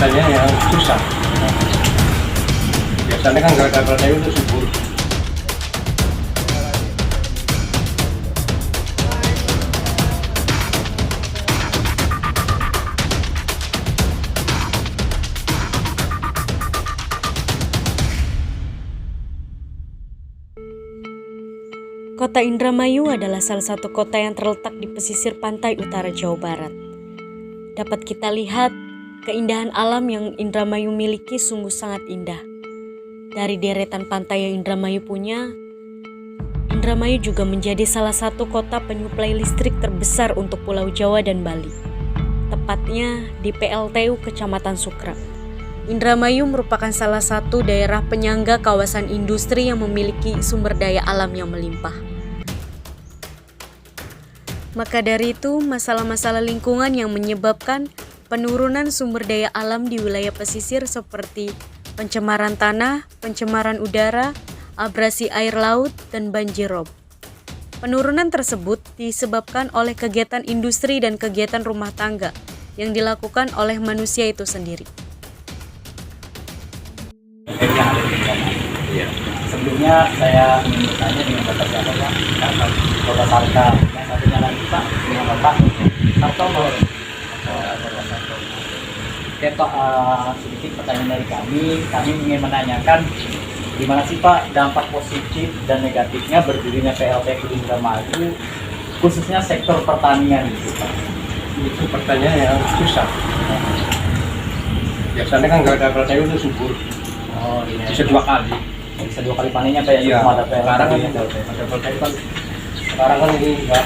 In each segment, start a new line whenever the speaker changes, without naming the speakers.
pertanyaan yang susah. Biasanya kan garda itu subur.
Kota Indramayu adalah salah satu kota yang terletak di pesisir pantai utara Jawa Barat. Dapat kita lihat keindahan alam yang Indramayu miliki sungguh sangat indah. Dari deretan pantai yang Indramayu punya, Indramayu juga menjadi salah satu kota penyuplai listrik terbesar untuk Pulau Jawa dan Bali. Tepatnya di PLTU Kecamatan Sukra. Indramayu merupakan salah satu daerah penyangga kawasan industri yang memiliki sumber daya alam yang melimpah. Maka dari itu, masalah-masalah lingkungan yang menyebabkan penurunan sumber daya alam di wilayah pesisir seperti pencemaran tanah, pencemaran udara, abrasi air laut, dan banjir rob. Penurunan tersebut disebabkan oleh kegiatan industri dan kegiatan rumah tangga yang dilakukan oleh manusia itu sendiri.
Sebelumnya saya ingin bertanya dengan Bapak siapa Pak? Bapak Sarka. Yang satunya lagi Pak dengan Bapak Sartono. Oke Pak, sedikit pertanyaan dari kami. Kami ingin menanyakan gimana sih Pak dampak positif dan negatifnya berdirinya PLTU Indramayu, khususnya sektor pertanian gitu Pak?
Itu pertanyaan yang susah. Biasanya kan garda itu subur.
Oh iya.
Bisa 2 kali.
Bisa 2 kali panennya Pak ya?
Iya.
Sebelum ada
Sekarang kan
PLTU.
ada PLTU kan. Sekarang kan ini enggak.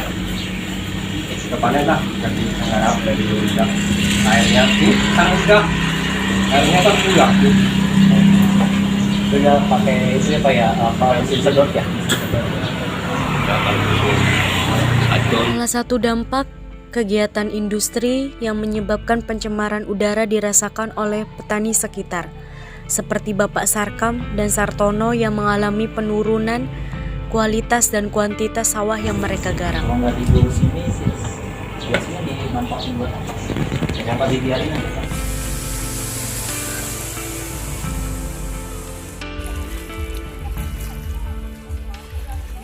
Sudah panen lah. Jadi ngarap dari Indonesia. Airnya kan sudah. Airnya kan sudah.
Sudah pakai itu ya Pak ya? Mesin sedot ya?
Salah satu dampak kegiatan industri yang menyebabkan pencemaran udara dirasakan oleh petani sekitar, seperti Bapak Sarkam dan Sartono yang mengalami penurunan kualitas dan kuantitas sawah yang mereka garap.
Kalau nggak diurus ini sih biasanya dimanfaatin buat apa? Kenapa dibiarin aja Pak?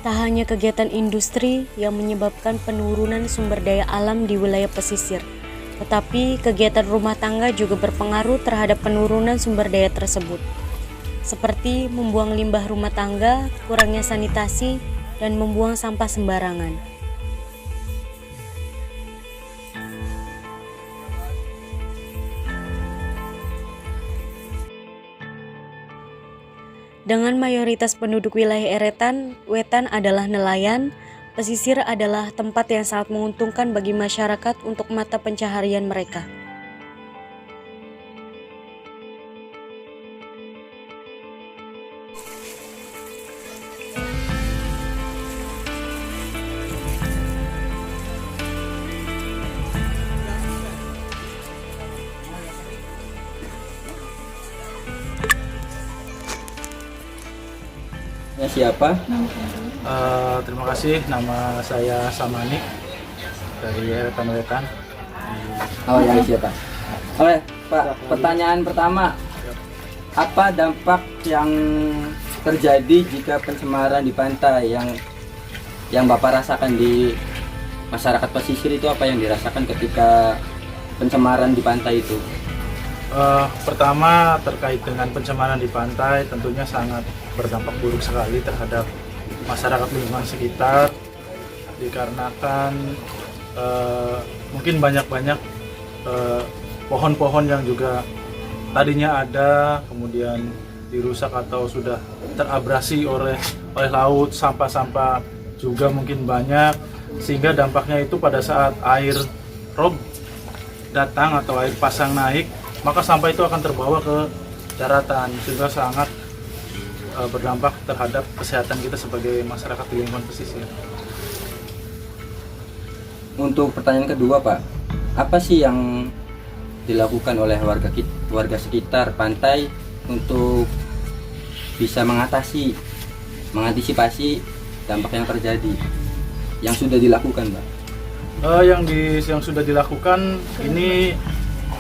Tak hanya kegiatan industri yang menyebabkan penurunan sumber daya alam di wilayah pesisir, tetapi kegiatan rumah tangga juga berpengaruh terhadap penurunan sumber daya tersebut, seperti membuang limbah rumah tangga, kurangnya sanitasi, dan membuang sampah sembarangan. Dengan mayoritas penduduk wilayah Wetan adalah nelayan, pesisir adalah tempat yang sangat menguntungkan bagi masyarakat untuk mata pencaharian mereka.
Siapa?
Terima kasih, nama saya Samani dari Eretan Wetan.
Oh ya siapa? Oke Pak, pertanyaan pertama, apa dampak yang terjadi jika pencemaran di pantai yang Bapak rasakan di masyarakat pesisir itu, apa yang dirasakan ketika pencemaran di pantai itu?
Pertama, terkait dengan pencemaran di pantai tentunya sangat berdampak buruk sekali terhadap masyarakat lingkungan sekitar, dikarenakan mungkin banyak pohon-pohon yang juga tadinya ada kemudian dirusak atau sudah terabrasi oleh laut, sampah-sampah juga mungkin banyak, sehingga dampaknya itu pada saat air rob datang atau air pasang naik, maka sampah itu akan terbawa ke daratan, sehingga sangat berdampak terhadap kesehatan kita sebagai masyarakat di lingkungan pesisir.
Untuk pertanyaan kedua Pak, apa sih yang dilakukan oleh warga sekitar pantai untuk bisa mengantisipasi dampak yang terjadi, yang sudah dilakukan Pak?
Yang sudah dilakukan ini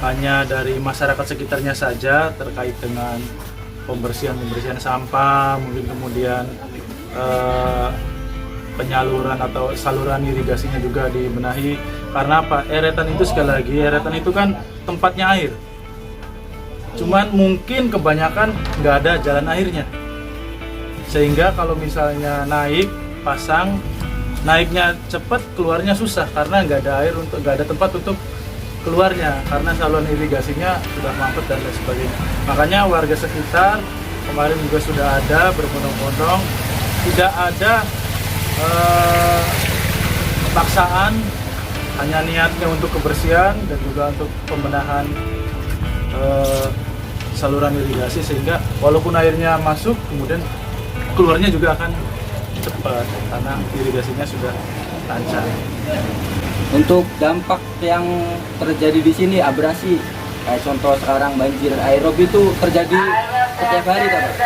hanya dari masyarakat sekitarnya saja terkait dengan pembersihan sampah, mungkin kemudian penyaluran atau saluran irigasinya juga dibenahi. Karena apa? Eretan itu sekali lagi, eretan itu kan tempatnya air. Cuman mungkin kebanyakan nggak ada jalan airnya. Sehingga kalau misalnya naik, pasang, naiknya cepat, keluarnya susah karena nggak ada tempat untuk keluarnya karena saluran irigasinya sudah mampet dan lain sebagainya. Makanya warga sekitar kemarin juga sudah ada berbondong-bondong, tidak ada paksaan, hanya niatnya untuk kebersihan dan juga untuk pembenahan saluran irigasi, sehingga walaupun airnya masuk kemudian keluarnya juga akan cepat karena irigasinya sudah lancar.
Untuk dampak yang terjadi di sini abrasi, kayak contoh sekarang banjir aerob itu terjadi setiap hari kan, Pak?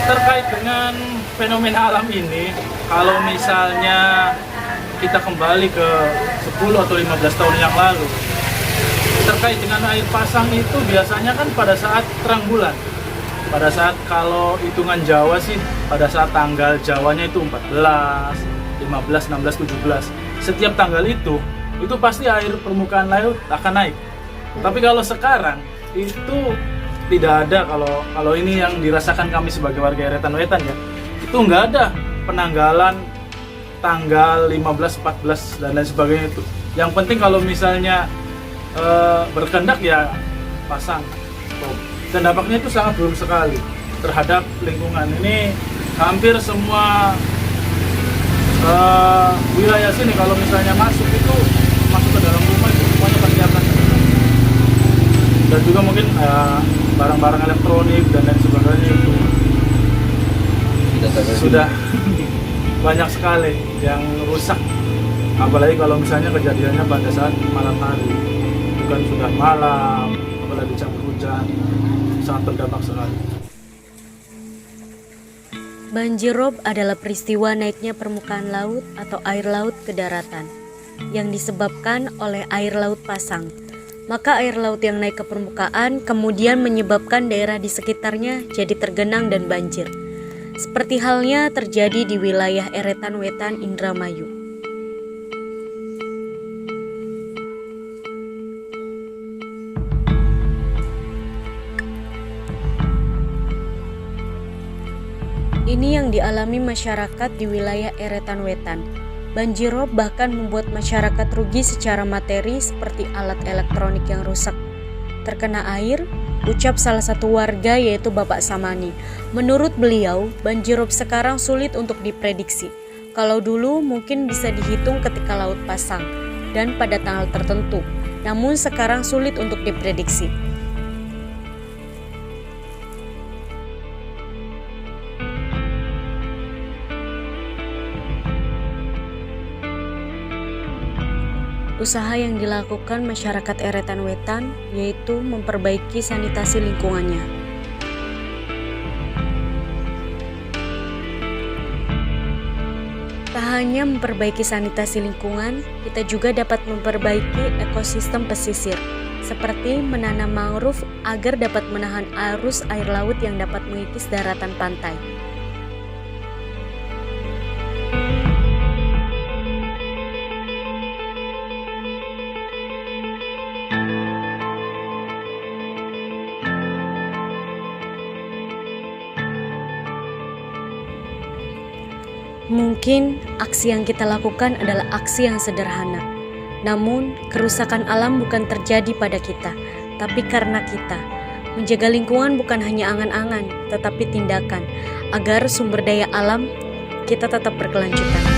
Terkait dengan fenomena alam ini, kalau misalnya kita kembali ke 10 atau 15 tahun yang lalu, terkait dengan air pasang itu biasanya kan pada saat terang bulan. Pada saat kalau hitungan Jawa sih, pada saat tanggal Jawanya itu 14, 15, 16, 17. Setiap tanggal itu pasti air permukaan laut akan naik. Tapi kalau sekarang itu tidak ada, kalau ini yang dirasakan kami sebagai warga Eretan Wetan ya, itu nggak ada penanggalan tanggal 15, 14 dan lain sebagainya itu. Yang penting kalau misalnya berkendak ya pasang. Dan dampaknya itu sangat buruk sekali terhadap lingkungan. Ini hampir semua wilayah sini kalau misalnya masuk ke dalam rumah itu semuanya pasti akan. Dan juga mungkin barang-barang elektronik dan lain sebagainya itu sudah banyak sekali yang rusak. Apalagi kalau misalnya kejadiannya pada saat malam hari, bukan sudah malam, apalagi campur hujan, sangat terdampak sekali.
Banjir rob adalah peristiwa naiknya permukaan laut atau air laut ke daratan yang disebabkan oleh air laut pasang. Maka air laut yang naik ke permukaan kemudian menyebabkan daerah di sekitarnya jadi tergenang dan banjir. Seperti halnya terjadi di wilayah Eretan Wetan, Indramayu. Ini yang dialami masyarakat di wilayah Eretan Wetan. Banjir rob bahkan membuat masyarakat rugi secara materi seperti alat elektronik yang rusak terkena air. Ucap salah satu warga yaitu Bapak Samani. Menurut beliau, banjir rob sekarang sulit untuk diprediksi. Kalau dulu mungkin bisa dihitung ketika laut pasang dan pada tanggal tertentu. Namun sekarang sulit untuk diprediksi. Usaha yang dilakukan masyarakat Eretan Wetan yaitu memperbaiki sanitasi lingkungannya. Tak hanya memperbaiki sanitasi lingkungan, kita juga dapat memperbaiki ekosistem pesisir, seperti menanam mangrove agar dapat menahan arus air laut yang dapat mengikis daratan pantai. Mungkin aksi yang kita lakukan adalah aksi yang sederhana. Namun, kerusakan alam bukan terjadi pada kita, tapi karena kita. Menjaga lingkungan bukan hanya angan-angan, tetapi tindakan, agar sumber daya alam kita tetap berkelanjutan.